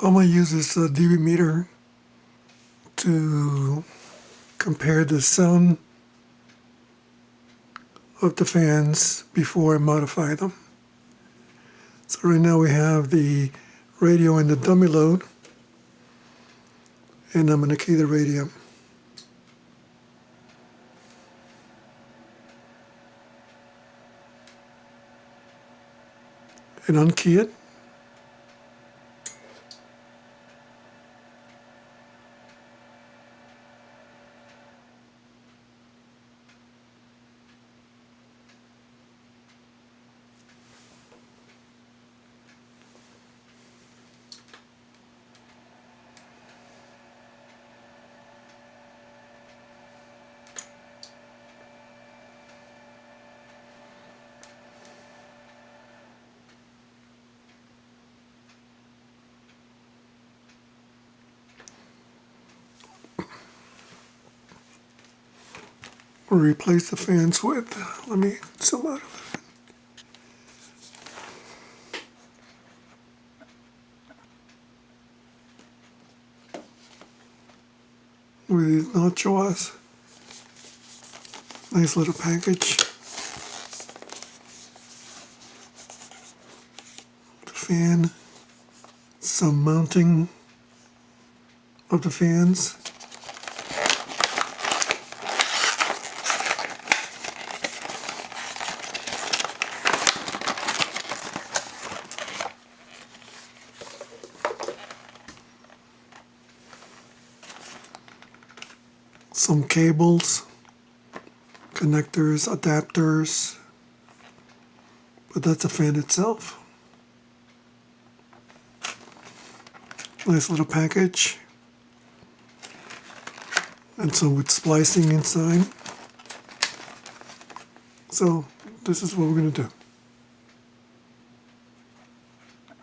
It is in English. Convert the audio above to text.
I'm going to use this DBMeter to compare the sound of the fans before I modify them. So right now we have the radio in the dummy load, and I'm going to key the radio. And unkey it. We'll replace the fans with, let me zoom out of it. With these nachos. Nice little package. The fan. Some mounting of the fans. Some cables, connectors, adapters, but that's the fan itself. Nice little package, and some with splicing inside. So this is what we're going to do.